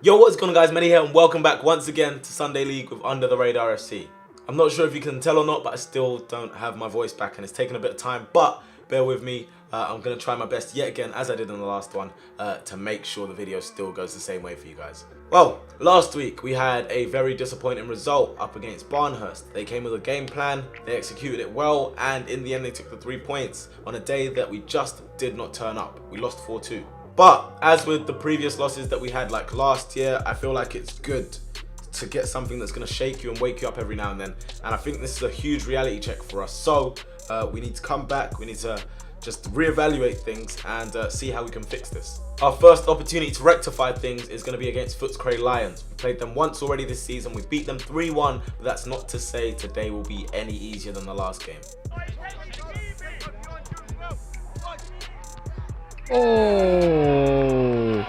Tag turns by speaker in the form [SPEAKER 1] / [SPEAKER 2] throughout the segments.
[SPEAKER 1] Yo, what's going on guys, Manny here and welcome back once again to Sunday League with Under the Radar FC. I'm not sure if you can tell or not, but I still don't have my voice back and it's taken a bit of time, but bear with me. I'm going to try my best yet again, as I did in the last one, to make sure the video still goes the same way for you guys. Well, last week we had a very disappointing result up against Barnhurst. They came with a game plan, they executed it well, and in the end they took the 3 points on a day that we just did not turn up. We lost 4-2. But as with the previous losses that we had like last year, I feel like it's good to get something that's going to shake you and wake you up every now and then. And I think this is a huge reality check for us. So we need to come back, we need to just reevaluate things and see how we can fix this. Our first opportunity to rectify things is going to be against Footscray Lions. We played them once already this season, we beat them 3-1, but that's not to say today will be any easier than the last game.
[SPEAKER 2] Oh!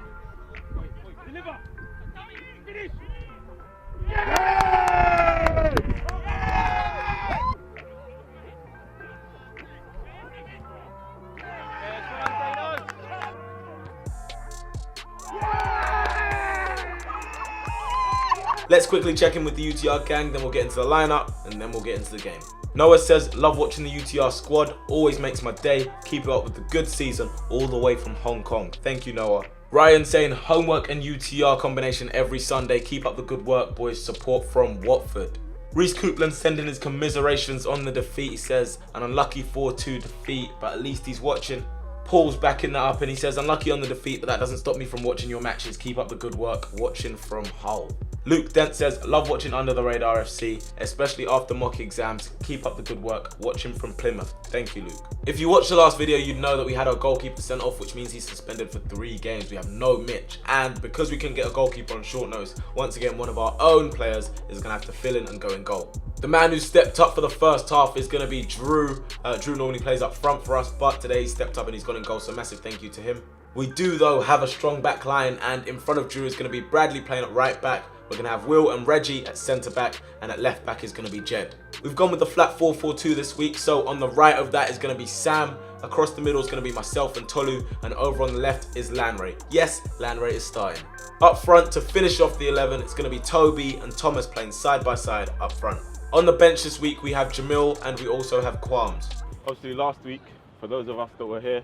[SPEAKER 1] Let's quickly check in with the UTR gang, then we'll get into the lineup, and then we'll get into the game. Noah says, love watching the UTR squad, always makes my day, keep it up with the good season, all the way from Hong Kong. Thank you, Noah. Ryan saying, homework and UTR combination every Sunday, keep up the good work, boys, support from Watford. Reese Coupland sending his commiserations on the defeat. He says, an unlucky 4-2 defeat, but at least he's watching. Paul's backing that up and he says, unlucky on the defeat, but that doesn't stop me from watching your matches. Keep up the good work, watching from Hull. Luke Dent says, love watching Under the Radar FC, especially after mock exams. Keep up the good work, watching from Plymouth. Thank you, Luke. If you watched the last video, you'd know that we had our goalkeeper sent off, which means he's suspended for 3 games. We have no Mitch, and because we can get a goalkeeper on short notice, once again, one of our own players is going to have to fill in and go in goal. The man who stepped up for the first half is going to be Drew. Drew normally plays up front for us, but today he stepped up and he's gone in goal, so massive thank you to him. We do, though, have a strong back line, and in front of Drew is going to be Bradley playing at right back. We're going to have Will and Reggie at centre back, and at left back is going to be Jed. We've gone with the flat 4-4-2 this week, so on the right of that is going to be Sam. Across the middle is going to be myself and Tolu, and over on the left is Lanray. Yes, Lanray is starting. Up front to finish off the 11, it's going to be Toby and Thomas playing side by side up front. On the bench this week we have Jamil and we also have Qualms.
[SPEAKER 3] Obviously last week, for those of us that were here,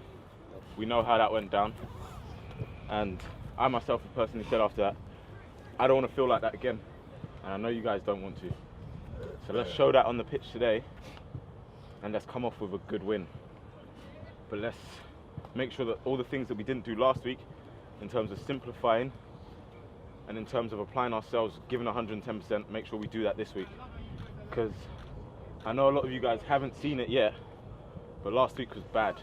[SPEAKER 3] we know how that went down. And I myself have personally said after that, I don't want to feel like that again. And I know you guys don't want to. So let's show that on the pitch today and let's come off with a good win. But let's make sure that all the things that we didn't do last week in terms of simplifying and in terms of applying ourselves, giving 110%, make sure we do that this week. Because I know a lot of you guys haven't seen it yet, but last week was bad.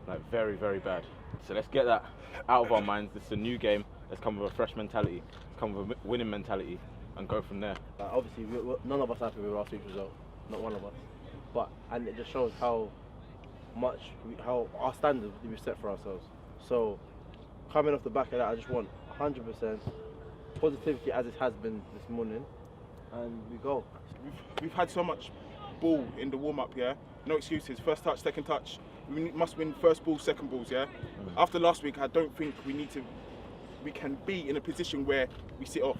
[SPEAKER 3] Like very, very bad. So let's get that out of our minds. This is a new game. Let's come with a fresh mentality. Let's come with a winning mentality and go from there.
[SPEAKER 2] Obviously, none of us are happy with last week's result. Not one of us. And it just shows how our standards we've set for ourselves. So coming off the back of that, I just want 100% positivity as it has been this morning, and we go.
[SPEAKER 4] We've had so much ball in the warm-up, yeah? No excuses. First touch, second touch. We must win first balls, second balls, yeah? After last week, I don't think we can be in a position where we sit off.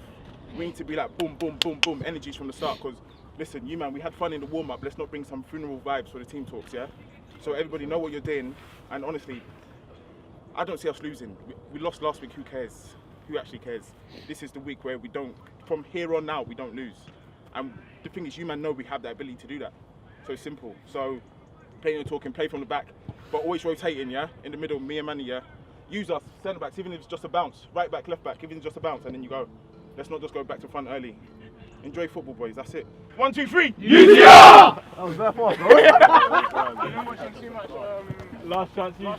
[SPEAKER 4] We need to be like boom, boom, boom, boom, energies from the start, because listen, you man, we had fun in the warm-up. Let's not bring some funeral vibes for the team talks, yeah? So everybody know what you're doing, and honestly, I don't see us losing. We lost last week, who cares? Who actually cares? This is the week where we don't, from here on out, we don't lose. And the thing is, you man know we have that ability to do that. So it's simple. So playing and talking, play from the back, but always rotating, yeah? In the middle, me and Manny, yeah? Use us, centre backs, even if it's just a bounce. Right back, left back, even if it's just a bounce, and then you go. Let's not just go back to front early. Enjoy football, boys, that's it. 1, 2, 3, UTR!
[SPEAKER 2] That was very fast, bro.
[SPEAKER 4] You're not watching too much
[SPEAKER 3] Last chance you.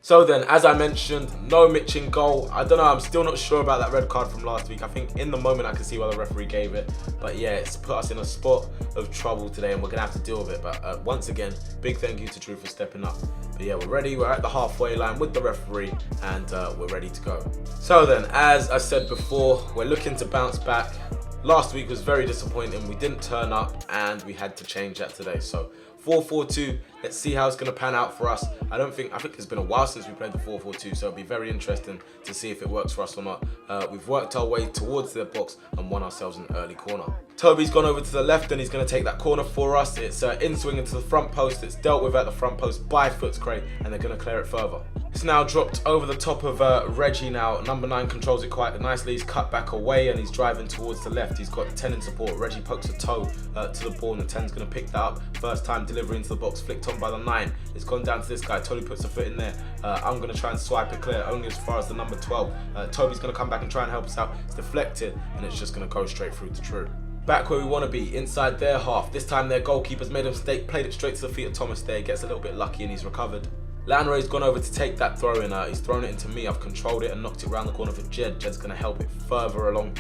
[SPEAKER 1] So then, as I mentioned, no Mitch in goal. I don't know, I'm still not sure about that red card from last week. I think in the moment I can see why the referee gave it. But yeah, it's put us in a spot of trouble today and we're going to have to deal with it. But once again, big thank you to Drew for stepping up. But yeah, we're ready. We're at the halfway line with the referee and we're ready to go. So then, as I said before, we're looking to bounce back. Last week was very disappointing. We didn't turn up and we had to change that today. So 4-4-2. Let's see how it's going to pan out for us. I think it's been a while since we played the 4-4-2, so it'll be very interesting to see if it works for us or not. We've worked our way towards their box and won ourselves an early corner. Toby's gone over to the left and he's going to take that corner for us. It's in swing into the front post. It's dealt with at the front post by Footscray, and they're going to clear it further. It's now dropped over the top of Reggie now. Number 9 controls it quite nicely. He's cut back away and he's driving towards the left. He's got 10 in support. Reggie pokes a toe to the ball and the 10's going to pick that up. First time delivery into the box, flicked on by the 9. It's gone down to this guy. Toby puts a foot in there. I'm going to try and swipe it clear only as far as the number 12. Toby's going to come back and try and help us out. It's deflected and it's just going to go straight through to True. Back where we want to be, inside their half. This time their goalkeeper's made a mistake, played it straight to the feet of Thomas there. He gets a little bit lucky and he's recovered. Lanray's gone over to take that throw in. He's thrown it into me. I've controlled it and knocked it around the corner for Jed. Jed's going to help it further along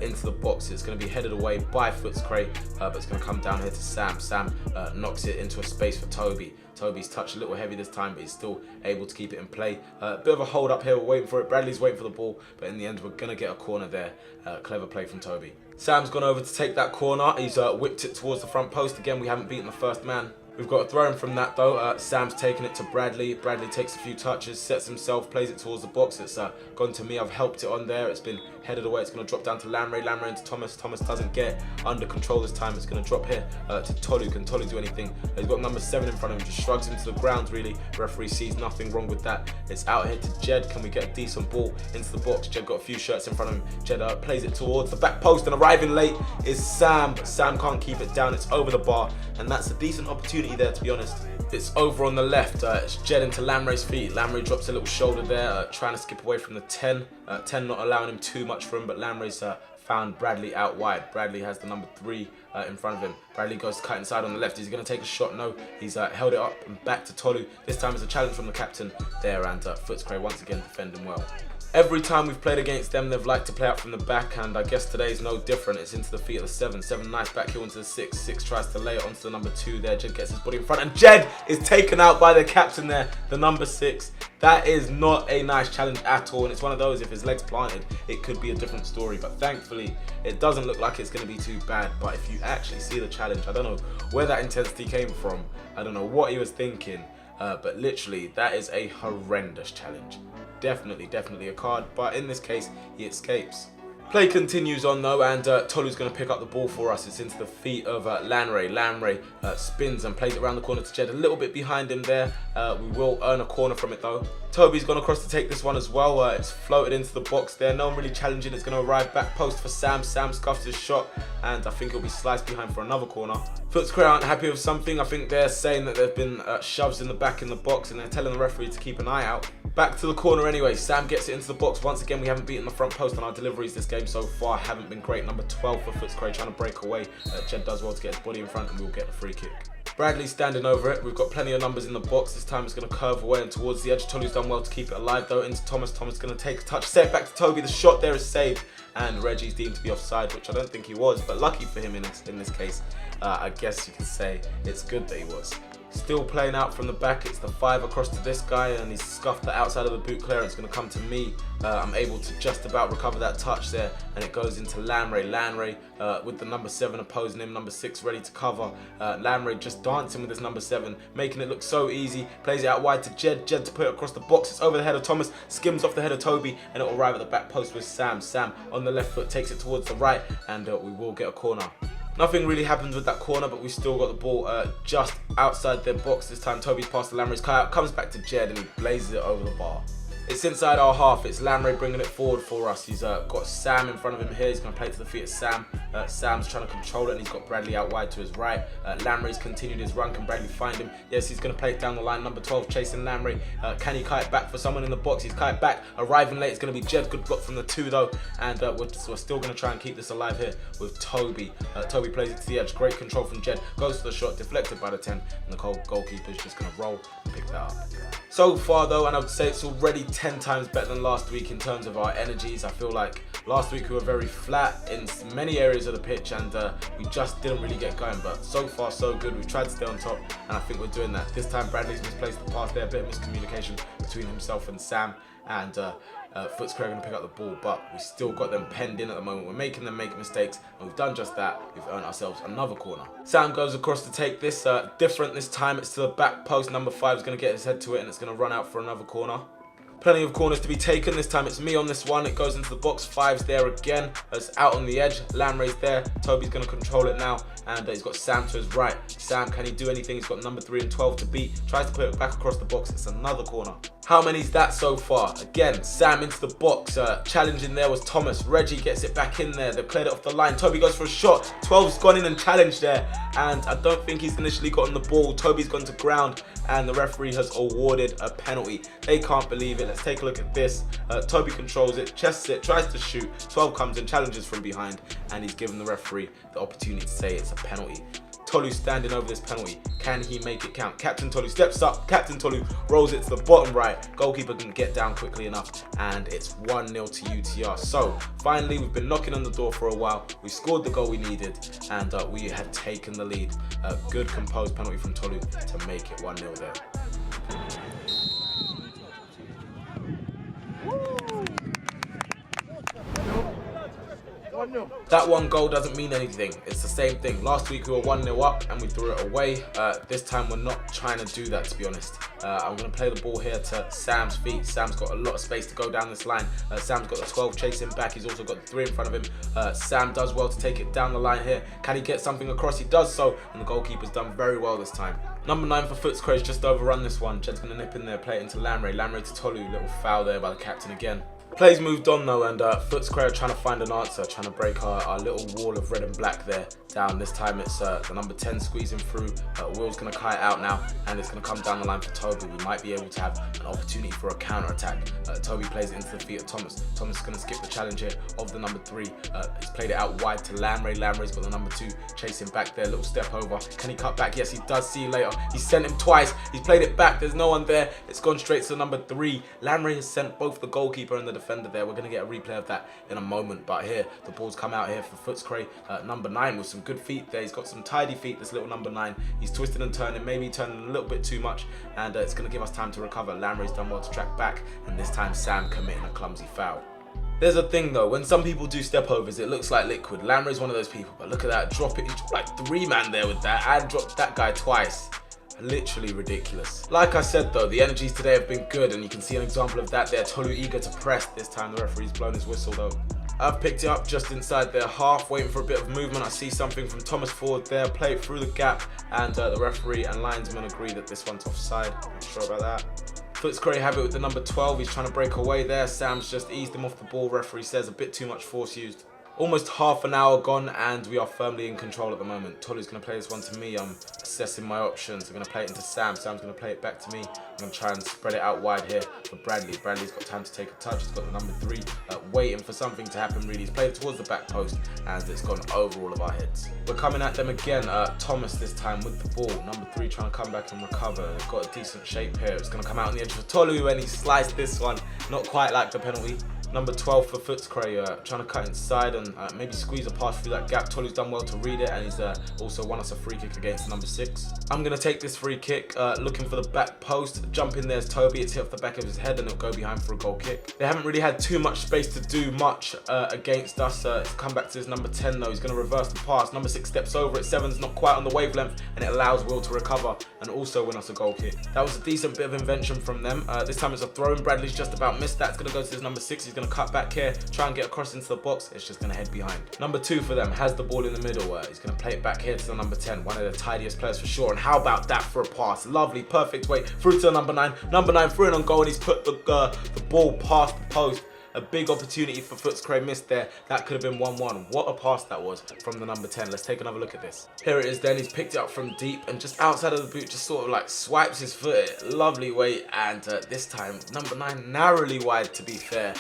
[SPEAKER 1] into the box. It's going to be headed away by Footscray, but it's going to come down here to Sam. Sam knocks it into a space for Toby. Toby's touched a little heavy this time, but he's still able to keep it in play. Bit of a hold up here. We're waiting for it. Bradley's waiting for the ball, but in the end, we're going to get a corner there. Clever play from Toby. Sam's gone over to take that corner. He's whipped it towards the front post. Again, we haven't beaten the first man. We've got a throw in from that though. Sam's taking it to Bradley. Bradley takes a few touches, sets himself, plays it towards the box. It's gone to me. I've helped it on there. It's been headed away. It's going to drop down to Lanray. Lanray into Thomas. Thomas doesn't get under control this time. It's going to drop here to Tolu. Can Tolu do anything? He's got number 7 in front of him. Just shrugs him to the ground really. Referee sees nothing wrong with that. It's out here to Jed. Can we get a decent ball into the box? Jed got a few shirts in front of him. Jed plays it towards the back post, and arriving late is Sam. But Sam can't keep it down. It's over the bar, and that's a decent opportunity there, to be honest. It's over on the left. It's Jed into Lamray's feet. Lamray drops a little shoulder there, trying to skip away from the 10. 10 not allowing him too much room, but Lamray's found Bradley out wide. Bradley has the number 3 in front of him. Bradley goes to cut inside on the left. He's going to take a shot. No, he's held it up and back to Tolu. This time it's a challenge from the captain there, and Footscray once again defending well. Every time we've played against them, they've liked to play out from the back, and I guess today's no different. It's into the feet of the 7. 7 nice back heel into the 6. 6 tries to lay it onto the number 2 there. Jed gets his body in front, and Jed is taken out by the captain there, the number 6. That is not a nice challenge at all, and it's one of those, if his leg's planted, it could be a different story. But thankfully, it doesn't look like it's going to be too bad. But if you actually see the challenge, I don't know where that intensity came from. I don't know what he was thinking. But literally, that is a horrendous challenge. Definitely a card, but in this case, he escapes. Play continues on though, and Tolu's going to pick up the ball for us. It's into the feet of Lanray. Lanray spins and plays it around the corner to Jed, a little bit behind him there. We will earn a corner from it though. Toby's gone across to take this one as well. It's floated into the box there. No one really challenging. It's going to arrive back post for Sam. Sam scuffs his shot, and I think it'll be sliced behind for another corner. Footscray aren't happy with something. I think they're saying that there've been shoves in the back in the box, and they're telling the referee to keep an eye out. Back to the corner anyway. Sam gets it into the box. Once again, we haven't beaten the front post, and our deliveries this game so far haven't been great. Number 12 for Footscray trying to break away. Jed does well to get his body in front, and we'll get the free kick. Bradley's standing over it. We've got plenty of numbers in the box. This time it's going to curve away and towards the edge. Tolu's done well to keep it alive though. Into Thomas. Thomas going to take a touch. Set back to Toby. The shot there is saved. And Reggie's deemed to be offside, which I don't think he was. But lucky for him in this case, I guess you can say it's good that he was. Still playing out from the back. It's the 5 across to this guy, and he's scuffed the outside of the boot clearance. Going to come to me. I'm able to just about recover that touch there, and it goes into Lanray. Lanray with the number 7 opposing him, number 6 ready to cover. Lanray just dancing with his number 7, making it look so easy. Plays it out wide to Jed. Jed to put it across the box. It's over the head of Thomas, skims off the head of Toby, and it will arrive at the back post with Sam. Sam on the left foot takes it towards the right, and we will get a corner. Nothing really happens with that corner, but we still got the ball just outside their box. This time Toby's past the Lamray's cut, comes back to Jed, and he blazes it over the bar. It's inside our half. It's Lamray bringing it forward for us. He's got Sam in front of him here. He's going to play to the feet of Sam. Sam's trying to control it, and he's got Bradley out wide to his right. Lamray's continued his run. Can Bradley find him? Yes, he's going to play it down the line. Number 12 chasing Lamray. Can he kite it back for someone in the box? He's kite back. Arriving late. It's going to be Jed. Good block from the 2 though. And we're still going to try and keep this alive here with Toby. Toby plays it to the edge. Great control from Jed. Goes to the shot. Deflected by the 10. And the goalkeeper's just going to roll and pick that up. So far though, and I would say it's already 10 times better than last week in terms of our energies. I feel like last week we were very flat in many areas of the pitch, and we just didn't really get going. But so far so good. We've tried to stay on top, and I think we're doing that. This time Bradley's misplaced the pass there, a bit of miscommunication between himself and Sam, and Footscray are going to pick up the ball, but we still got them penned in at the moment. We're making them make mistakes, and we've done just that. We've earned ourselves another corner. Sam goes across to take this, different this time. It's to the back post. Number 5 is going to get his head to it, and it's going to run out for another corner. Plenty of corners to be taken. This time it's me on this one. It goes into the box. 5's there again. It's out on the edge. Lamray's there. Toby's going to control it now. And he's got Sam to his right. Sam, can he do anything? He's got number 3 and 12 to beat. Tries to put it back across the box. It's another corner. How many's that so far? Again, Sam into the box. Challenging there was Thomas. Reggie gets it back in there. They played it off the line. Toby goes for a shot. 12's gone in and challenged there. And I don't think he's initially gotten the ball. Toby's gone to ground. And the referee has awarded a penalty. They can't believe it. Let's take a look at this. Toby controls it, chests it, tries to shoot. 12 comes and challenges from behind. And he's given the referee the opportunity to say it's a penalty. Tolu standing over this penalty. Can he make it count? Captain Tolu steps up. Captain Tolu rolls it to the bottom right. Goalkeeper can get down quickly enough. And it's 1-0 to UTR. So, finally, we've been knocking on the door for a while. We scored the goal we needed. And we had taken the lead. A good composed penalty from Tolu to make it 1-0 there. That one goal doesn't mean anything. It's the same thing. Last week we were 1-0 up and we threw it away. This time we're not trying to do that, to be honest. I'm going to play the ball here to Sam's feet. Sam's got a lot of space to go down this line. Sam's got the 12 chasing back. He's also got the 3 in front of him. Sam does well to take it down the line here. Can he get something across? He does so, and the goalkeeper's done very well this time. Number 9 for Footscray has just overrun this one. Jed's going to nip in there, play it into Lamray. Lamray to Tolu. Little foul there by the captain again. Play's moved on though, and Footscray are trying to find an answer, trying to break our little wall of red and black there down. This time it's the number 10 squeezing through. Will's going to kite out now, and it's going to come down the line for Toby. We might be able to have an opportunity for a counter-attack. Toby plays it into the feet of Thomas. Thomas is going to skip the challenge here of the number 3. He's played it out wide to Lamray. Lamray's got the number 2 chasing back there, little step over. Can he cut back? Yes, he does. See you later. He's sent him twice. He's played it back. There's no one there. It's gone straight to the number 3. Lamray has sent both the goalkeeper and the defender there. We're going to get a replay of that in a moment, but here the ball's come out here for Footscray. Number 9 with some good feet there. He's got some tidy feet, this little number 9. He's twisting and turning, maybe turning a little bit too much, and it's going to give us time to recover. Lamray's done well to track back, and this time Sam committing a clumsy foul. There's a thing though, when some people do step overs, it looks like liquid. Lamray's one of those people, but look at that, drop it. He dropped like 3 man there with that, and dropped that guy twice. Literally ridiculous. Like I said though, the energies today have been good, and you can see an example of that there. Tolu eager to press. This time the referee's blown his whistle though. I've picked it up just inside their half, waiting for a bit of movement. I see something from Thomas forward there, play it through the gap, and the referee and linesman agree that this one's offside. Not sure about that. Footscray have it with the number 12. He's trying to break away there. Sam's just eased him off the ball. Referee says a bit too much force used. Almost half an hour gone, and we are firmly in control at the moment. Tolu's going to play this one to me. I'm assessing my options. I'm going to play it into Sam. Sam's going to play it back to me. I'm going to try and spread it out wide here for Bradley. Bradley's got time to take a touch. He's got the number 3 waiting for something to happen really. He's played towards the back post, and it's gone over all of our heads. We're coming at them again. Thomas this time with the ball. Number 3 trying to come back and recover. They've got a decent shape here. It's going to come out on the edge for Tolu, and he sliced this one. Not quite like the penalty. Number 12 for Footscray, trying to cut inside and maybe squeeze a pass through that gap. Tolu's done well to read it, and he's also won us a free kick against number 6. I'm going to take this free kick, looking for the back post. Jump in there's Toby. It's hit off the back of his head, and it'll go behind for a goal kick. They haven't really had too much space to do much against us. It's come back to his number 10 though. He's going to reverse the pass. Number 6 steps over it. 7's not quite on the wavelength, and it allows Will to recover and also win us a goal kick. That was a decent bit of invention from them. This time it's a throw in. Bradley's just about missed that. It's going to go to his number 6. He's going to cut back here, try and get across into the box. It's just going to head behind. Number 2 for them has the ball in the middle. He's going to play it back here to the number 10, one of the tidiest players for sure. And how about that for a pass? Lovely, perfect way through to the number 9. Number 9 through and on goal, and he's put the ball past the post. A big opportunity for Footscray missed there. That could have been 1-1. What a pass that was from the number 10. Let's take another look at this. Here it is then. He's picked it up from deep and just outside of the boot, just sort of like swipes his foot. Lovely way, and this time number 9 narrowly wide, to be fair.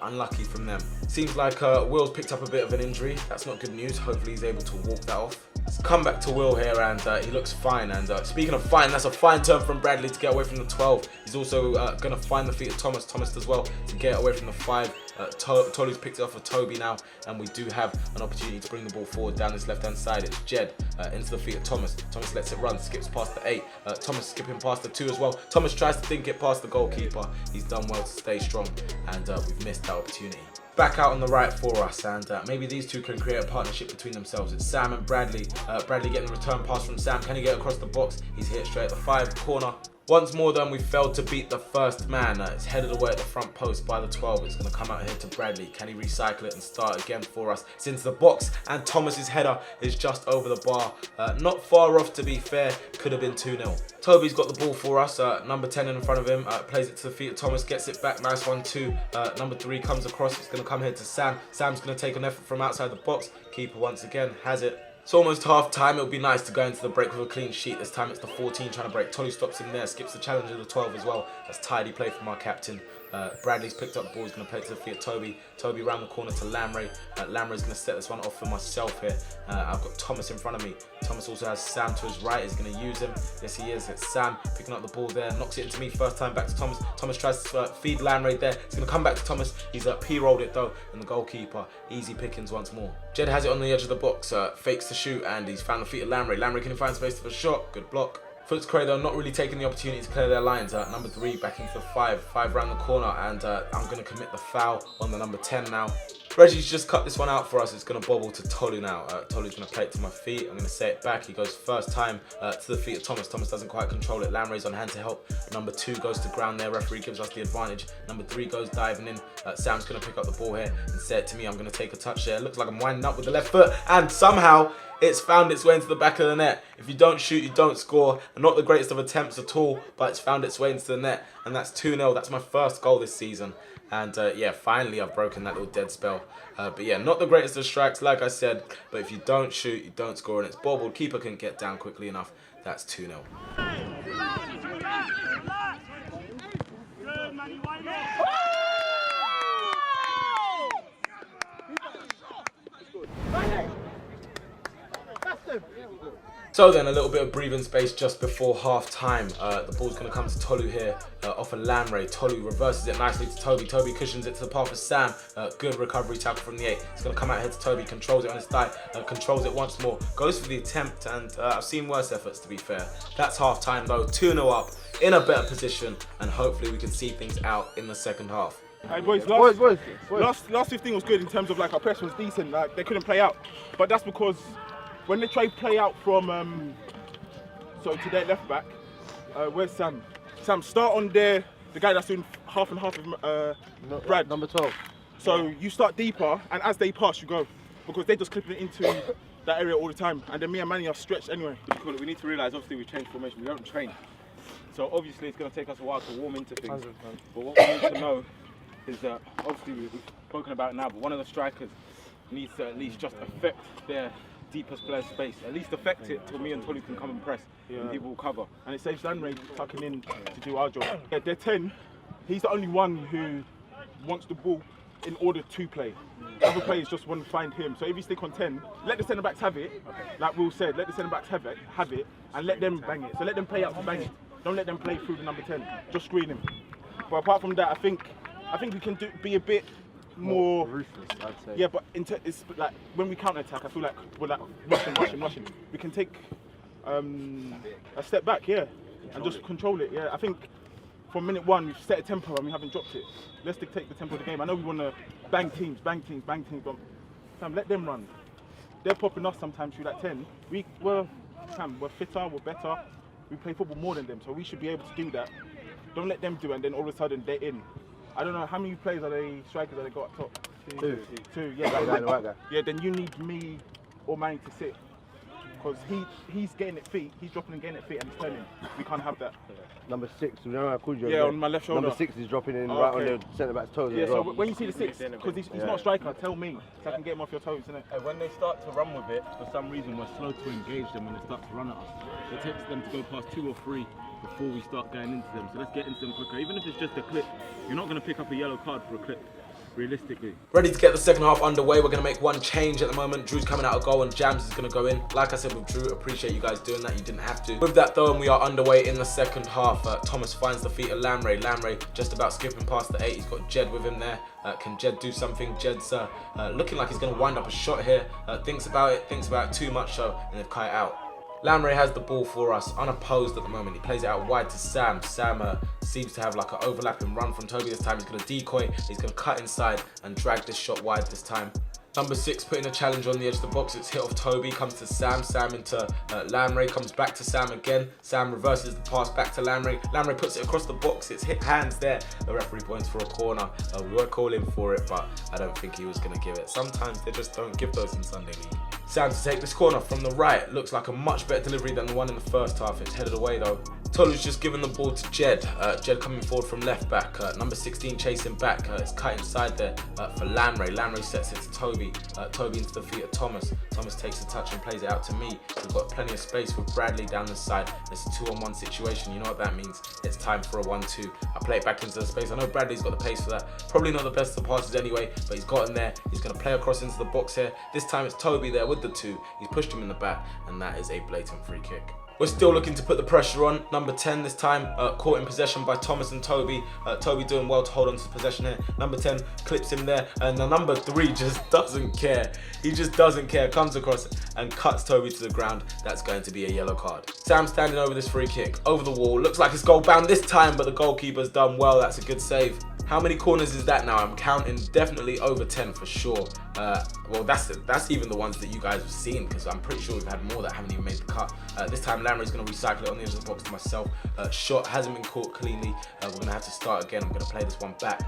[SPEAKER 1] Unlucky from them. Seems like Will's picked up a bit of an injury. That's not good news. Hopefully he's able to walk that off. Let's come back to Will here, and he looks fine. And speaking of fine, that's a fine turn from Bradley to get away from the 12. He's also going to find the feet of Thomas. Thomas does well to get away from the 5. Tolu's picked it off of Toby now, and we do have an opportunity to bring the ball forward down this left-hand side. It's Jed into the feet of Thomas. Thomas lets it run, skips past the 8. Thomas skipping past the 2 as well. Thomas tries to think it past the goalkeeper. He's done well to stay strong, and we've missed that opportunity. Back out on the right for us, and maybe these two can create a partnership between themselves. It's Sam and Bradley. Bradley getting the return pass from Sam. Can he get across the box? He's hit straight at the 5 corner. Once more then, we failed to beat the first man. It's headed away at the front post by the 12. It's going to come out here to Bradley. Can he recycle it and start again for us? It's into the box, and Thomas's header is just over the bar. Not far off, to be fair. Could have been 2-0. Toby's got the ball for us. Number 10 in front of him. Plays it to the feet of Thomas. Gets it back. Nice 1-2. Number 3 comes across. It's going to come here to Sam. Sam's going to take an effort from outside the box. Keeper once again has it. It's almost half time. It would be nice to go into the break with a clean sheet. This time it's the 14 trying to break. Tolu stops in there, skips the challenge of the 12 as well. That's tidy play from our captain. Bradley's picked up the ball. He's going to play it to the feet of Toby. Toby round the corner to Lamray. Lamray's going to set this one off for myself here. I've got Thomas in front of me. Thomas also has Sam to his right. He's going to use him. Yes, he is. It's Sam picking up the ball there. Knocks it into me. First time back to Thomas. Thomas tries to feed Lamray there. It's going to come back to Thomas. He's P-rolled it though. And the goalkeeper, easy pickings once more. Jed has it on the edge of the box. Fakes the shoot, and he's found the feet of Lamray. Lamray can find space for a shot. Good block. Footscray though not really taking the opportunity to clear their lines. Number 3 back into the 5 round the corner, and I'm going to commit the foul on the number 10 now. Reggie's just cut this one out for us. It's going to bobble to Tolu now. Tolu's going to play it to my feet. I'm going to set it back. He goes first time to the feet of Thomas. Thomas doesn't quite control it. Lamray's on hand to help. Number 2 goes to ground there. Referee gives us the advantage. Number 3 goes diving in. Sam's going to pick up the ball here and set it to me. I'm going to take a touch there. Looks like I'm winding up with the left foot, and somehow it's found its way into the back of the net. If you don't shoot, you don't score. And not the greatest of attempts at all, but it's found its way into the net. And that's 2-0. That's my first goal this season. And yeah, finally I've broken that little dead spell. But yeah, not the greatest of strikes, like I said. But if you don't shoot, you don't score. And it's bobbled. Keeper couldn't get down quickly enough. That's 2-0.
[SPEAKER 5] Good, Manny, why not?
[SPEAKER 1] So then, a little bit of breathing space just before half time. The ball's going to come to Tolu here off of Lamray. Tolu reverses it nicely to Toby. Toby cushions it to the path of Sam. Good recovery tackle from the 8. It's going to come out here to Toby. Controls it on his thigh. Controls it once more. Goes for the attempt, and I've seen worse efforts, to be fair. That's half time though. 2-0 up, in a better position, and hopefully we can see things out in the second half.
[SPEAKER 4] Hey boys, last 15 was good in terms of like our press was decent. Like they couldn't play out, but that's because when they try to play out from to their left back, where's Sam? Sam, start on there. The guy that's doing half and half of Brad.
[SPEAKER 2] Number 12.
[SPEAKER 4] So you start deeper, and as they pass, you go, because they're just clipping it into that area all the time. And then me and Manny are stretched anyway.
[SPEAKER 3] We need to realise, obviously, we changed formation. We haven't trained, so obviously it's going to take us a while to warm into things.
[SPEAKER 2] 100%.
[SPEAKER 3] But what we need to know is that obviously we've spoken about it now, but one of the strikers needs to at least just affect their deepest player's space. At least affect it till me and Tolu can come and press, and people will cover.
[SPEAKER 4] And it saves Lanray tucking in to do our job. Yeah, they're 10. He's the only one who wants the ball in order to play. The other players just want to find him. So if you stick on 10, let the centre backs have it. Like Will said, let the centre backs have it, and let them bang it. So let them play out to bang it. Don't let them play through the number 10. Just screen him. But apart from that, I think we can be a bit more
[SPEAKER 2] ruthless, I'd say.
[SPEAKER 4] Yeah, but it's like when we counter attack, I feel like we're like rushing. We can take a step back, yeah, and just control it. Yeah, I think from minute 1 we've set a tempo and we haven't dropped it. Let's dictate the tempo of the game. I know we want to bang teams, but Sam, let them run. They're popping us sometimes through that 10. We're fitter, we're better. We play football more than them, so we should be able to do that. Don't let them do it, and then all of a sudden they're in. I don't know how many players strikers are they got up top? Two. Yeah,
[SPEAKER 2] Black guy and the white guy.
[SPEAKER 4] Yeah, then you need me or Manny to sit, because he's getting it feet, he's dropping and getting it feet, and he's turning. We can't have that.
[SPEAKER 2] Number 6, you know I called you?
[SPEAKER 4] Yeah, on my left shoulder.
[SPEAKER 2] Number 6 is dropping in right on the centre back's toes.
[SPEAKER 4] Yeah,
[SPEAKER 2] as well.
[SPEAKER 4] so when you see the 6, because he's not a striker, tell me so I can get him off your toes, innit?
[SPEAKER 3] When they start to run with it, for some reason we're slow to engage them when they start to run at us. It takes them to go past 2 or 3 before we start going into them. So let's get into them quicker. Even if it's just a clip, you're not going to pick up a yellow card for a clip.
[SPEAKER 2] realistically.
[SPEAKER 1] Ready to get the second half underway. We're going to make one change at the moment. Drew's coming out of goal and Jams is going to go in. Like I said with Drew, appreciate you guys doing that. You didn't have to. With that though, and we are underway in the second half. Thomas finds the feet of Lamray. Lamray just about skipping past the 8. He's got Jed with him there. Can Jed do something? Jed's looking like he's going to wind up a shot here. Thinks about it too much so, and they've cut it out. Lamray has the ball for us, unopposed at the moment. He plays it out wide to Sam. Sam seems to have like an overlapping run from Toby this time. He's going to decoy, he's going to cut inside and drag this shot wide this time. Number 6 putting a challenge on the edge of the box. It's hit off Toby, comes to Sam. Sam into Lamray, comes back to Sam again. Sam reverses the pass back to Lamray. Lamray puts it across the box. It's hit hands there. The referee points for a corner. We were calling for it, but I don't think he was going to give it. Sometimes they just don't give those in Sunday League. Sam to take this corner from the right. Looks like a much better delivery than the one in the first half. It's headed away though. Tolu's just given the ball to Jed. Jed coming forward from left back. Number 16 chasing back. It's cut inside there for Lamray. Lamray sets it to Toby. Toby into the feet of Thomas. Thomas takes the touch and plays it out to me. We've got plenty of space with Bradley down the side. It's a 2-on-1 situation. You know what that means. It's time for a 1-2. I play it back into the space. I know Bradley's got the pace for that. Probably not the best of passes anyway, but he's got in there. He's going to play across into the box here. This time it's Toby there with the 2. He's pushed him in the back, and that is a blatant free kick. We're still looking to put the pressure on. Number 10 this time, caught in possession by Thomas and Toby. Toby doing well to hold on to possession here. Number 10 clips him there, and the number 3 just doesn't care. He just doesn't care. Comes across and cuts Toby to the ground. That's going to be a yellow card. Sam standing over this free kick, over the wall. Looks like it's goal bound this time, but the goalkeeper's done well. That's a good save. How many corners is that now? I'm counting definitely over 10 for sure. Well, that's even the ones that you guys have seen, because I'm pretty sure we've had more that haven't even made the cut. This time Lamray's going to recycle it on the edge of the box to myself. Shot hasn't been caught cleanly. We're going to have to start again. I'm going to play this one back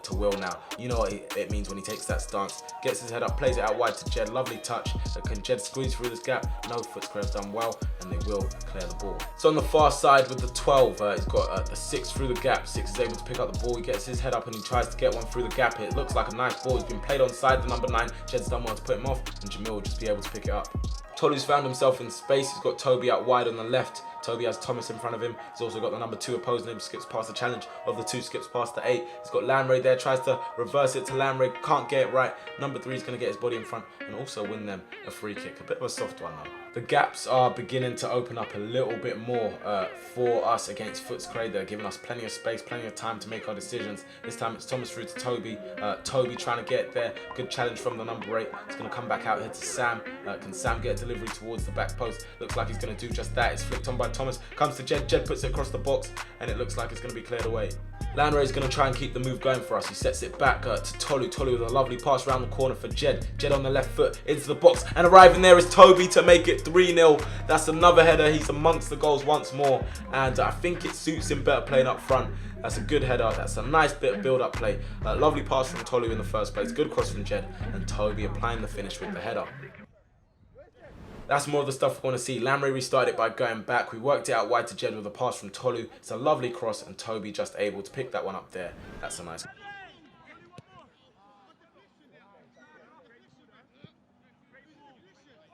[SPEAKER 1] to Will now. You know what it means when he takes that stance. Gets his head up, plays it out wide to Jed. Lovely touch. Can Jed squeeze through this gap? No, Footscray have done well, and they will clear the ball. So on the far side with the 12, he's got the 6 through the gap. 6 is able to pick up the ball. He gets his head up and he tries to get one through the gap. It looks like a nice ball. He's been played on side the number 9. Jed's done well to put him off, and Jamil will just be able to pick it up. Tolu's found himself in space. He's got Toby out wide on the left. Toby has Thomas in front of him. He's also got the number 2 opposing him. Skips past the challenge of the 2, skips past the 8. He's got Lamray there, tries to reverse it to Lamray. Can't get it right. Number 3 is going to get his body in front and also win them a free kick. A bit of a soft one though. The gaps are beginning to open up a little bit more for us against Footscray. They're giving us plenty of space, plenty of time to make our decisions. This time it's Thomas through to Toby. Toby trying to get there. Good challenge from the number 8. It's going to come back out here to Sam. Can Sam get a delivery towards the back post? Looks like he's going to do just that. It's flicked on by Thomas. Comes to Jed. Jed puts it across the box, and it looks like it's going to be cleared away. Lamray is going to try and keep the move going for us. He sets it back to Tolu. Tolu with a lovely pass around the corner for Jed. Jed on the left foot into the box, and arriving there is Toby to make it 3-0. That's another header. He's amongst the goals once more, and I think it suits him better playing up front. That's a good header. That's a nice bit of build-up play. Lovely pass from Tolu in the first place. Good cross from Jed, and Toby applying the finish with the header. That's more of the stuff we want to see. Lamray restarted it by going back. We worked it out wide to Jed with a pass from Tolu. It's a lovely cross, and Toby just able to pick that one up there. That's a nice.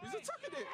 [SPEAKER 4] He's attacking it.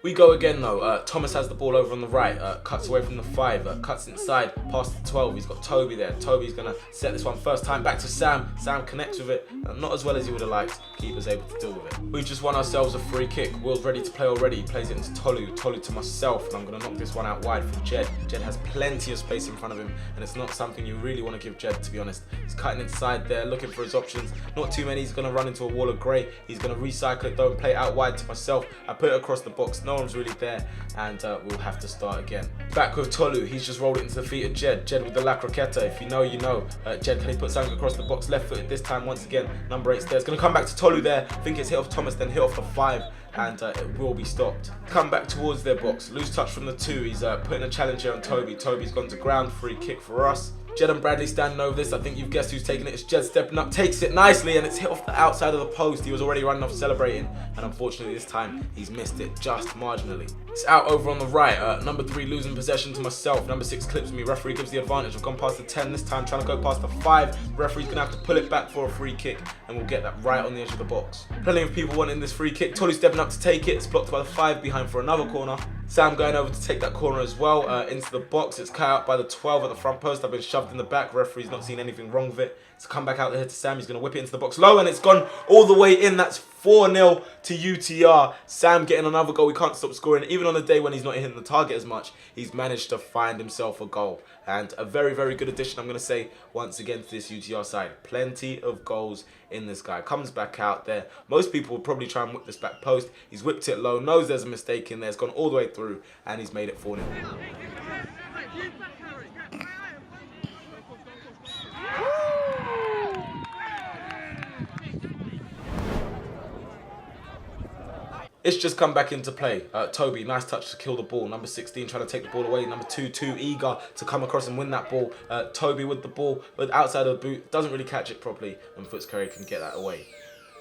[SPEAKER 1] We go again though. Thomas has the ball over on the right, cuts away from the 5, cuts inside, past the 12. He's got Toby there. Toby's going to set this one first time back to Sam. Sam connects with it, not as well as he would have liked. Keeper's able to deal with it. We've just won ourselves a free kick. Will's ready to play already. He plays it into Tolu. Tolu to myself, and I'm going to knock this one out wide for Jed. Jed has plenty of space in front of him, and it's not something you really want to give Jed, to be honest. He's cutting inside there, looking for his options. Not too many. He's going to run into a wall of grey. He's going to recycle it though and play it out wide to myself. I put it across the box. No one's really there, and we'll have to start again. Back with Tolu. He's just rolled it into the feet of Jed. Jed with the La Croqueta. If you know, you know. Jed, can he put something across the box? Left footed this time once again. Number 8's there. It's going to come back to Tolu there. I think it's hit off Thomas, then hit off the 5, and it will be stopped. Come back towards their box. Loose touch from the 2. He's putting a challenge here on Toby. Toby's gone to ground. Free kick for us. Jed and Bradley standing over this. I think you've guessed who's taking it. It's Jed stepping up, takes it nicely, and it's hit off the outside of the post. He was already running off celebrating, and unfortunately this time he's missed it just marginally. It's out over on the right. Number 3 losing possession to myself. Number 6 clips me. Referee gives the advantage. I've gone past the 10 this time, trying to go past the 5. Referee's going to have to pull it back for a free kick, and we'll get that right on the edge of the box. Plenty of people wanting this free kick. Tolu stepping up to take it. It's blocked by the 5 behind for another corner. Sam going over to take that corner as well, into the box. It's cut out by the 12 at the front post. I've been shoved in the back. Referee's not seen anything wrong with it. It's come back out there to Sam. He's going to whip it into the box low, and it's gone all the way in. That's 4-0 to UTR. Sam getting another goal. We can't stop scoring. Even on a day when he's not hitting the target as much, he's managed to find himself a goal. And a very, very good addition, I'm going to say, once again, to this UTR side. Plenty of goals in this guy. Comes back out there. Most people would probably try and whip this back post. He's whipped it low, knows there's a mistake in there. It's gone all the way through, and he's made it 4-0. It's just come back into play. Toby, nice touch to kill the ball. Number 16 trying to take the ball away. Number 2, too eager to come across and win that ball. Toby with the ball, but outside of the boot, doesn't really catch it properly, and Footscray can get that away.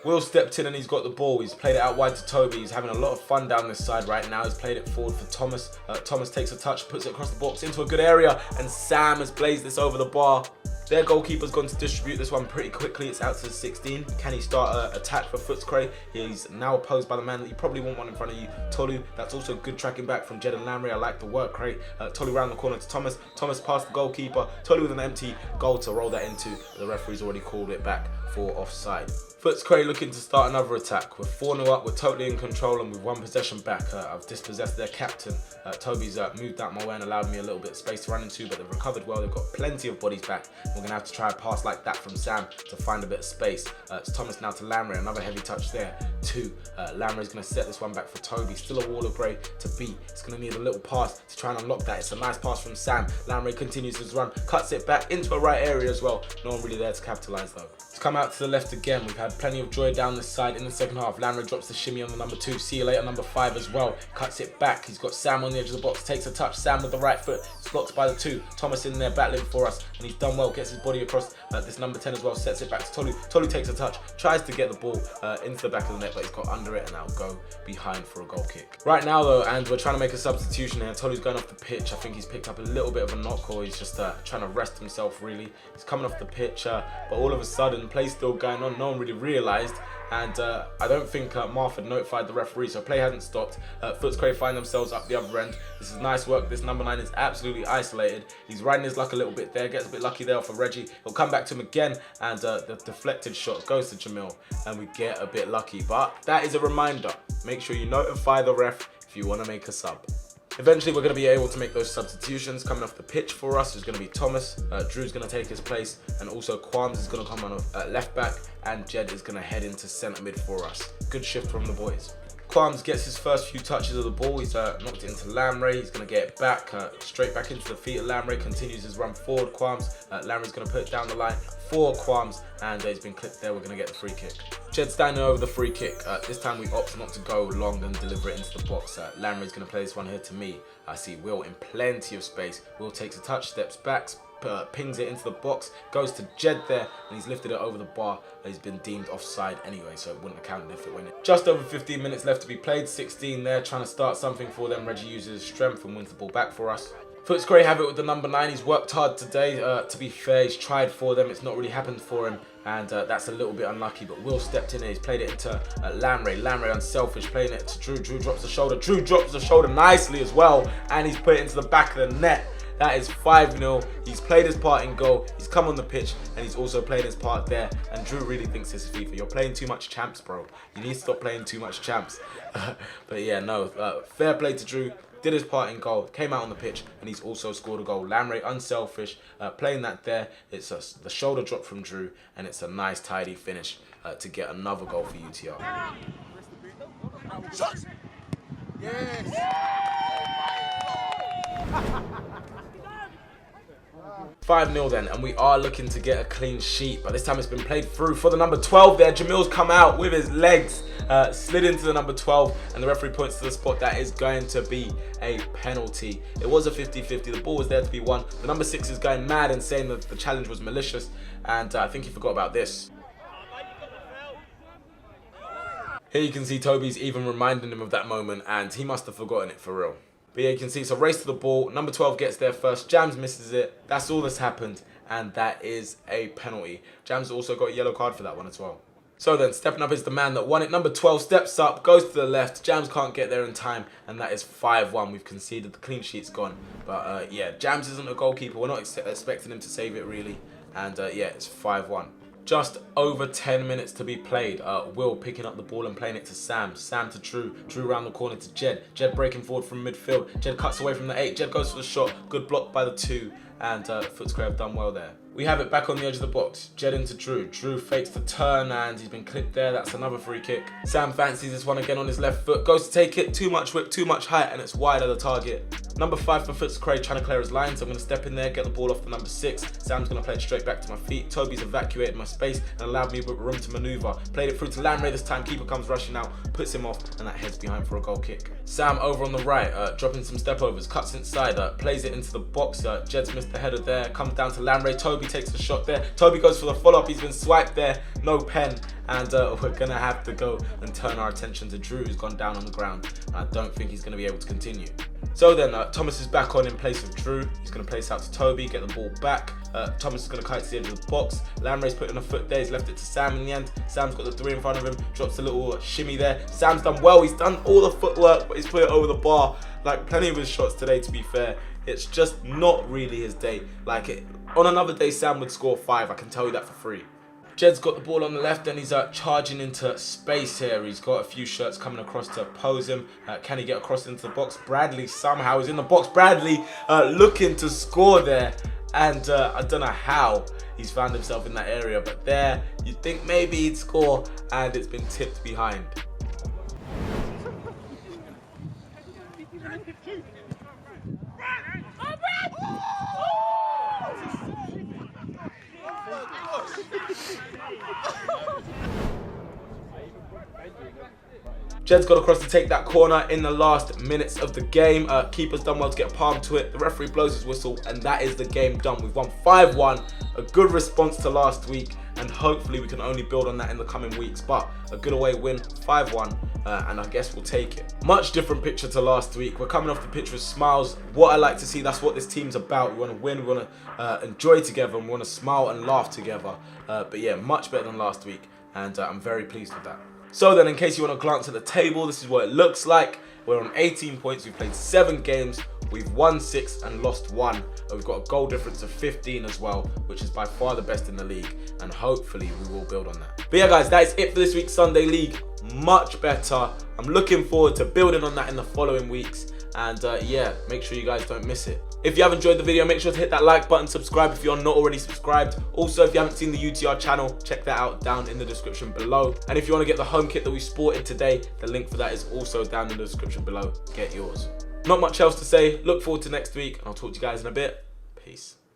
[SPEAKER 1] Will stepped in and he's got the ball. He's played it out wide to Toby. He's having a lot of fun down this side right now. He's played it forward for Thomas. Thomas takes a touch, puts it across the box into a good area, and Sam has blazed this over the bar. Their goalkeeper's gone to distribute this one pretty quickly. It's out to the 16. Can he start an attack for Footscray? He's now opposed by the man that you probably want one in front of you, Tolu. That's also good tracking back from Jed and Lamry. I like the work rate. Tolu round the corner to Thomas. Thomas past the goalkeeper. Tolu with an empty goal to roll that into. But the referee's already called it back for offside. Footscray looking to start another attack. We're 4-0 up, we're totally in control, and with one possession back. I've dispossessed their captain. Toby's moved out my way and allowed me a little bit of space to run into, but they've recovered well. They've got plenty of bodies back. We're going to have to try a pass like that from Sam to find a bit of space. It's Thomas now to Lamry, another heavy touch there too. Lamry's going to set this one back for Toby. Still a wall of grey to beat. It's going to need a little pass to try and unlock that. It's a nice pass from Sam. Lamry continues his run, cuts it back into a right area as well. No one really there to capitalise though. It's come out to the left again. We've had plenty of joy down this side in the second half. Lamry drops the shimmy on the number 2. See you later, number 5 as well. Cuts it back. He's got Sam on the edge of the box. Takes a touch. Sam with the right foot. It's blocked by the 2. Thomas in there battling for us, and he's done well. Gets his body across this number 10 as well. Sets it back to Tolu. Tolu takes a touch. Tries to get the ball into the back of the net, but he's got under it, and that'll go behind for a goal kick. Right now though, and we're trying to make a substitution here. Tolu's going off the pitch. I think he's picked up a little bit of a knock, or he's just trying to rest himself really. He's coming off the pitch, but all of a sudden, play still going on. No one really realised, and I don't think Martha notified the referee, so play hadn't stopped. Footscray find themselves up the other end. This is nice work. This number 9 is absolutely isolated. He's riding his luck a little bit there, gets a bit lucky there off of Reggie. He'll come back to him again, and the deflected shot goes to Jamil, and we get a bit lucky. But that is a reminder. Make sure you notify the ref if you want to make a sub. Eventually, we're going to be able to make those substitutions. Coming off the pitch for us is going to be Thomas. Drew's going to take his place, and also Qualms is going to come on left back, and Jed is going to head into centre mid for us. Good shift from the boys. Qualms gets his first few touches of the ball. He's knocked it into Lamry. He's going to get it back, straight back into the feet of Lamry. Continues his run forward. Qualms. Lamry's going to put it down the line for Qualms, and he's been clipped there. We're going to get the free kick. Jed's standing over the free kick. This time we opt not to go long and deliver it into the box. Lamry's going to play this one here to me. I see Will in plenty of space. Will takes a touch, steps back, pings it into the box, goes to Jed there, and he's lifted it over the bar. He's been deemed offside anyway, so it wouldn't have counted if it went in. Just over 15 minutes left to be played. 16 there, trying to start something for them. Reggie uses his strength and wins the ball back for us. Footscray have it with the number 9. He's worked hard today. To be fair, he's tried for them. It's not really happened for him, and that's a little bit unlucky. But Will stepped in and he's played it into Lamry. Lamry unselfish, playing it to Drew. Drew drops the shoulder. Drew drops the shoulder nicely as well, and he's put it into the back of the net. That is 5-0. He's played his part in goal. He's come on the pitch, and he's also played his part there. And Drew really thinks this is FIFA. You're playing too much champs, bro. You need to stop playing too much champs. But yeah, no. Fair play to Drew. Did his part in goal. Came out on the pitch, and he's also scored a goal. Lamry, unselfish, playing that there. It's the shoulder drop from Drew, and it's a nice, tidy finish to get another goal for UTR.
[SPEAKER 4] Yes.
[SPEAKER 1] 5-0 then, and we are looking to get a clean sheet, but this time it's been played through for the number 12 there. Jamil's come out with his legs, slid into the number 12, and the referee points to the spot. That is going to be a penalty. It was a 50-50. The ball was there to be won. The number 6 is going mad and saying that the challenge was malicious, and I think he forgot about this. Here you can see Toby's even reminding him of that moment, and he must have forgotten it for real. But yeah, you can see it's a race to the ball. Number 12 gets there first. Jams misses it. That's all that's happened, and that is a penalty. Jams also got a yellow card for that one as well. So then, stepping up is the man that won it. Number 12 steps up, goes to the left. Jams can't get there in time, and that is 5-1. We've conceded. The clean sheet's gone. But yeah, Jams isn't a goalkeeper. We're not expecting him to save it, really. And yeah, it's 5-1. Just over 10 minutes to be played. Will picking up the ball and playing it to Sam. Sam to Drew. Drew round the corner to Jed. Jed breaking forward from midfield. Jed cuts away from the 8. Jed goes for the shot. Good block by the 2. And Footscray have done well there. We have it back on the edge of the box. Jed into Drew. Drew fakes the turn and he's been clipped there. That's another free kick. Sam fancies this one again on his left foot. Goes to take it. Too much whip, too much height, and it's wide of the target. Number 5 for Footscray trying to clear his line. So I'm going to step in there, get the ball off the number 6. Sam's going to play it straight back to my feet. Toby's evacuated my space and allowed me room to manoeuvre. Played it through to Lanray this time. Keeper comes rushing out, puts him off, and that heads behind for a goal kick. Sam over on the right, dropping some step overs, cuts inside, plays it into the box. Jed's missed the header there. Comes down to Lanray. Toby takes the shot there. Toby goes for the follow-up. He's been swiped there. No pen. And we're going to have to go and turn our attention to Drew, who's gone down on the ground. I don't think he's going to be able to continue. So then, Thomas is back on in place of Drew. He's going to place out to Toby, get the ball back. Thomas is going to kite to the edge of the box. Lanray's putting a foot there. He's left it to Sam in the end. Sam's got the 3 in front of him. Drops a little shimmy there. Sam's done well. He's done all the footwork, but he's put it over the bar. Like plenty of his shots today, to be fair. It's just not really his day. On another day, Sam would score 5. I can tell you that for free. Jed's got the ball on the left and he's charging into space here. He's got a few shirts coming across to oppose him. Can he get across into the box? Bradley somehow is in the box. Bradley looking to score there. And I don't know how he's found himself in that area. But there, you'd think maybe he'd score and it's been tipped behind. Jed's got across to take that corner in the last minutes of the game. Keeper's done well to get a palm to it. The referee blows his whistle and that is the game done. We've won 5-1. A good response to last week and hopefully we can only build on that in the coming weeks. But a good away win, 5-1, and I guess we'll take it. Much different picture to last week. We're coming off the pitch with smiles. What I like to see, that's what this team's about. We want to win, we want to enjoy together, and we want to smile and laugh together. But yeah, much better than last week and I'm very pleased with that. So then, in case you want to glance at the table, this is what it looks like. We're on 18 points. We've played 7 games. We've won 6 and lost 1. We've got a goal difference of 15 as well, which is by far the best in the league. And hopefully we will build on that. But yeah, guys, that is it for this week's Sunday League. Much better. I'm looking forward to building on that in the following weeks. And yeah, make sure you guys don't miss it. If you have enjoyed the video, make sure to hit that like button, subscribe if you're not already subscribed. Also, if you haven't seen the UTR channel, check that out down in the description below. And if you want to get the home kit that we sported today, the link for that is also down in the description below. Get yours. Not much else to say. Look forward to next week. I'll talk to you guys in a bit. Peace.